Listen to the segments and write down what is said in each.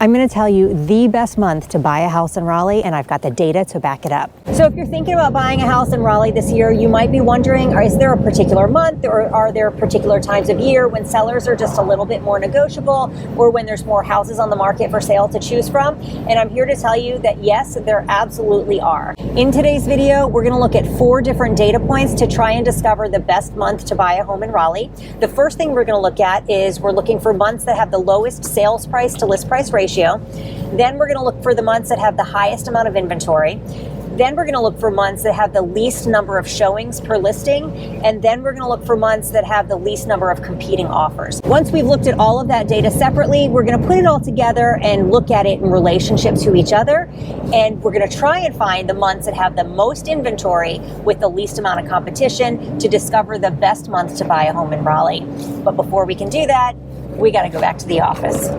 I'm going to tell you the best month to buy a house in Raleigh, and I've got the data to back it up. So if you're thinking about buying a house in Raleigh this year, you might be wondering, is there a particular month or are there particular times of year when sellers are just a little bit more negotiable, or when there's more houses on the market for sale to choose from? And I'm here to tell you that yes, there absolutely are. In today's video, we're going to look at 4 different data points to try and discover the best month to buy a home in Raleigh. The first thing we're going to look at is we're looking for months that have the lowest sales price to list price ratio. Then we're going to look for the months that have the highest amount of inventory. Then we're going to look for months that have the least number of showings per listing. And then we're going to look for months that have the least number of competing offers. Once we've looked at all of that data separately, we're going to put it all together and look at it in relationship to each other. And we're going to try and find the months that have the most inventory with the least amount of competition to discover the best month to buy a home in Raleigh. But before we can do that, we got to go back to the office.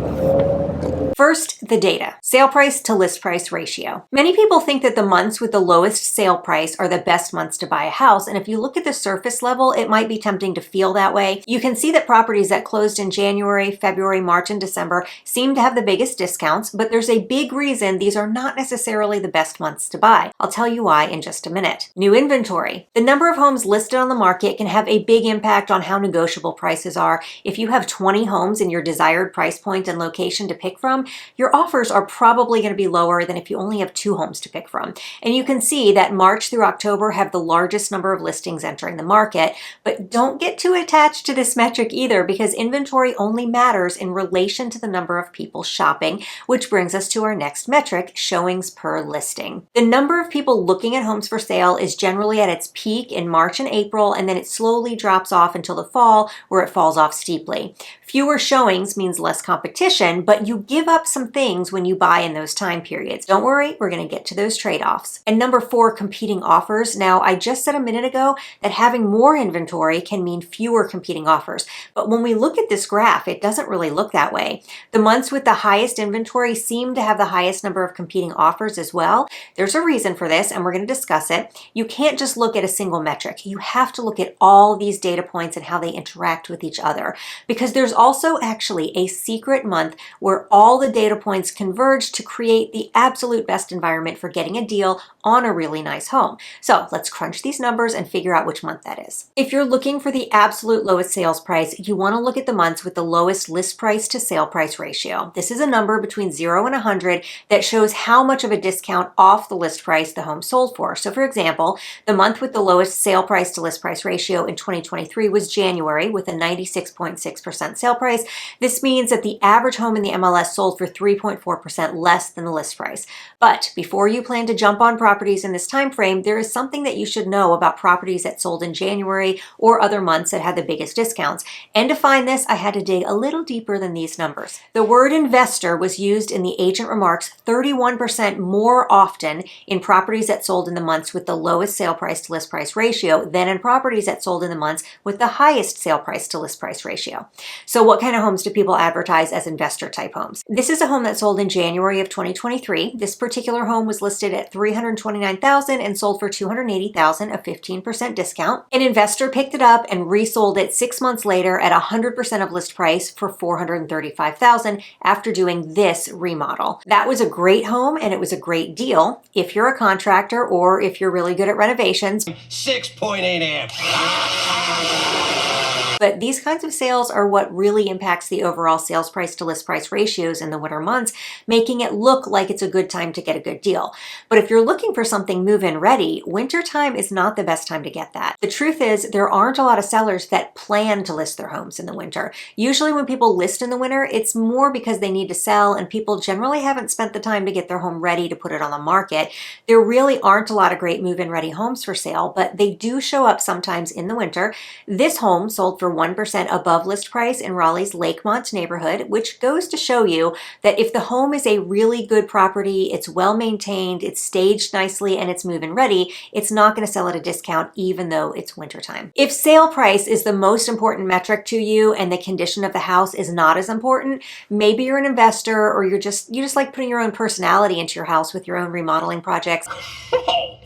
First, the data. Sale price to list price ratio. Many people think that the months with the lowest sale price are the best months to buy a house, and if you look at the surface level, it might be tempting to feel that way. You can see that properties that closed in January, February, March, and December seem to have the biggest discounts, but there's a big reason these are not necessarily the best months to buy. I'll tell you why in just a minute. New inventory. The number of homes listed on the market can have a big impact on how negotiable prices are. If you have 20 homes in your desired price point and location to pick from, your offers are probably going to be lower than if you only have 2 homes to pick from. And you can see that March through October have the largest number of listings entering the market, but don't get too attached to this metric either, because inventory only matters in relation to the number of people shopping, which brings us to our next metric, showings per listing. The number of people looking at homes for sale is generally at its peak in March and April, and then it slowly drops off until the fall, where it falls off steeply. Fewer showings means less competition, but you give up some things when you buy in those time periods. Don't worry, we're going to get to those trade-offs. And number 4, competing offers. Now, I just said a minute ago that having more inventory can mean fewer competing offers, but when we look at this graph, it doesn't really look that way. The months with the highest inventory seem to have the highest number of competing offers as well. There's a reason for this, and we're going to discuss it. You can't just look at a single metric. You have to look at all these data points and how they interact with each other, because there's also actually a secret month where all the data points converge to create the absolute best environment for getting a deal on a really nice home. So let's crunch these numbers and figure out which month that is. If you're looking for the absolute lowest sales price, you want to look at the months with the lowest list price to sale price ratio. This is a number between 0 and 100 that shows how much of a discount off the list price the home sold for. So for example, the month with the lowest sale price to list price ratio in 2023 was January, with a 96.6% sale price. This means that the average home in the MLS sold for 3.4% less than the list price. But before you plan to jump on properties in this time frame, there is something that you should know about properties that sold in January or other months that had the biggest discounts. And to find this, I had to dig a little deeper than these numbers. The word investor was used in the agent remarks 31% more often in properties that sold in the months with the lowest sale price to list price ratio than in properties that sold in the months with the highest sale price to list price ratio. So what kind of homes do people advertise as investor type homes? This is a home that sold in January of 2023. This particular home was listed at $329,000 and sold for $280,000, a 15% discount. An investor picked it up and resold it 6 months later at 100% of list price for $435,000 after doing this remodel. That was a great home and it was a great deal if you're a contractor or if you're really good at renovations. 6.8 amps. But these kinds of sales are what really impacts the overall sales price to list price ratios in the winter months, making it look like it's a good time to get a good deal. But if you're looking for something move-in ready, winter time is not the best time to get that. The truth is, there aren't a lot of sellers that plan to list their homes in the winter. Usually when people list in the winter, it's more because they need to sell, and people generally haven't spent the time to get their home ready to put it on the market. There really aren't a lot of great move-in ready homes for sale, but they do show up sometimes in the winter. This home sold for 1% above list price in Raleigh's Lakemont neighborhood, which goes to show you that if the home is a really good property, it's well maintained, it's staged nicely, and it's move-in ready, it's not going to sell at a discount even though it's wintertime. If sale price is the most important metric to you and the condition of the house is not as important, maybe you're an investor or you just like putting your own personality into your house with your own remodeling projects. Oh,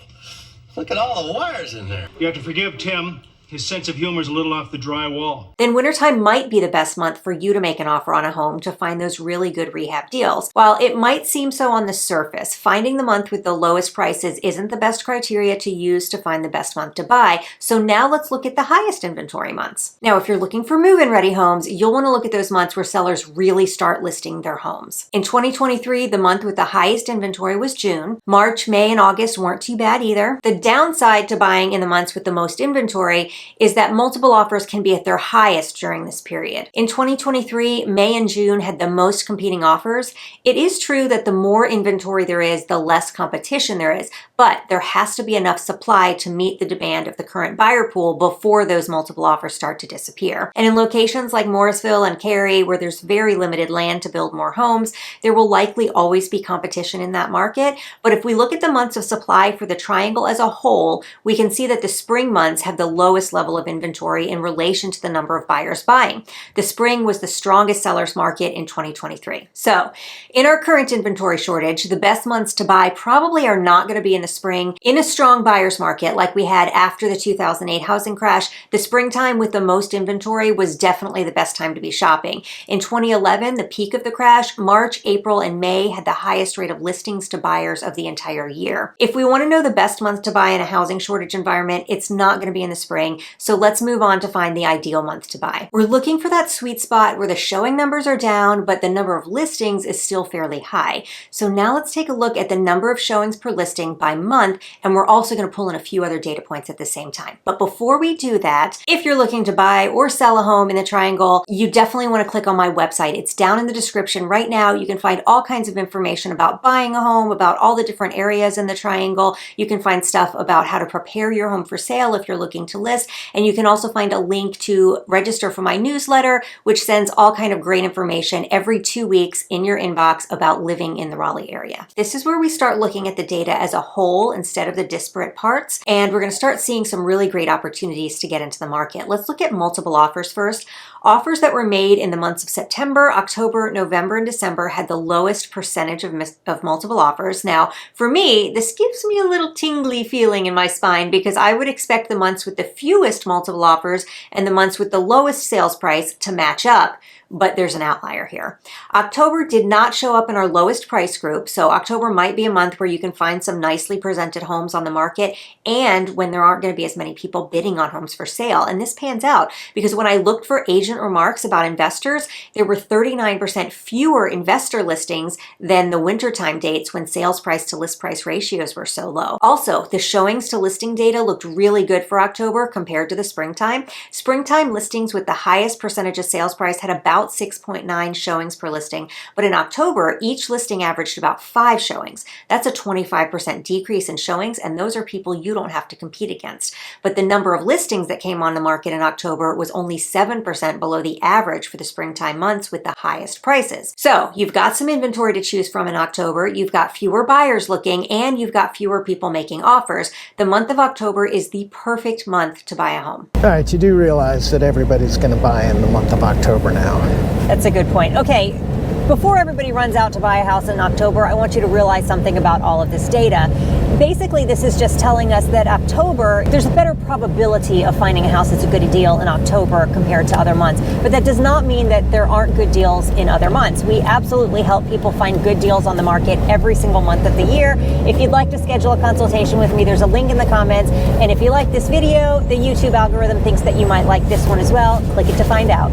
look at all the wires in there. You have to forgive Tim. His sense of humor is a little off the dry wall. Then wintertime might be the best month for you to make an offer on a home to find those really good rehab deals. While it might seem so on the surface, finding the month with the lowest prices isn't the best criteria to use to find the best month to buy. So now let's look at the highest inventory months. Now, if you're looking for move-in ready homes, you'll want to look at those months where sellers really start listing their homes. In 2023, the month with the highest inventory was June. March, May, and August weren't too bad either. The downside to buying in the months with the most inventory is that multiple offers can be at their highest during this period. In 2023, May and June had the most competing offers. It is true that the more inventory there is, the less competition there is, but there has to be enough supply to meet the demand of the current buyer pool before those multiple offers start to disappear. And in locations like Morrisville and Cary, where there's very limited land to build more homes, there will likely always be competition in that market. But if we look at the months of supply for the Triangle as a whole, we can see that the spring months have the lowest level of inventory in relation to the number of buyers buying. The spring was the strongest sellers market in 2023. So in our current inventory shortage, the best months to buy probably are not going to be in the spring. In a strong buyer's market like we had after the 2008 housing crash, the springtime with the most inventory was definitely the best time to be shopping. In 2011, the peak of the crash, March, April, and May had the highest rate of listings to buyers of the entire year. If we want to know the best month to buy in a housing shortage environment, it's not going to be in the spring. So let's move on to find the ideal month to buy. We're looking for that sweet spot where the showing numbers are down, but the number of listings is still fairly high. So now let's take a look at the number of showings per listing by month, and we're also going to pull in a few other data points at the same time. But before we do that, if you're looking to buy or sell a home in the Triangle, you definitely want to click on my website. It's down in the description right now. You can find all kinds of information about buying a home, about all the different areas in the Triangle. You can find stuff about how to prepare your home for sale if you're looking to list, and you can also find a link to register for my newsletter, which sends all kind of great information every 2 weeks in your inbox about living in the Raleigh area. This is where we start looking at the data as a whole instead of the disparate parts, and we're going to start seeing some really great opportunities to get into the market. Let's look at multiple offers first. Offers that were made in the months of September, October, November, and December had the lowest percentage of multiple offers. Now, for me, this gives me a little tingly feeling in my spine because I would expect the months with the fewest multiple offers and the months with the lowest sales price to match up. But there's an outlier here. October did not show up in our lowest price group, so October might be a month where you can find some nicely presented homes on the market and when there aren't going to be as many people bidding on homes for sale. And this pans out because when I looked for agent remarks about investors, there were 39% fewer investor listings than the wintertime dates when sales price to list price ratios were so low. Also, the showings to listing data looked really good for October compared to the springtime. Springtime listings with the highest percentage of sales price had about 6.9 showings per listing, but in October, each listing averaged about 5 showings. That's a 25% decrease in showings, and those are people you don't have to compete against. But the number of listings that came on the market in October was only 7% below the average for the springtime months with the highest prices. So you've got some inventory to choose from in October, you've got fewer buyers looking, and you've got fewer people making offers. The month of October is the perfect month to buy a home. All right, you do realize that everybody's going to buy in the month of October now. That's a good point. Okay, before everybody runs out to buy a house in October, I want you to realize something about all of this data. Basically, this is just telling us that October, there's a better probability of finding a house that's a good deal in October compared to other months. But that does not mean that there aren't good deals in other months. We absolutely help people find good deals on the market every single month of the year. If you'd like to schedule a consultation with me, there's a link in the comments. And if you like this video, the YouTube algorithm thinks that you might like this one as well. Click it to find out.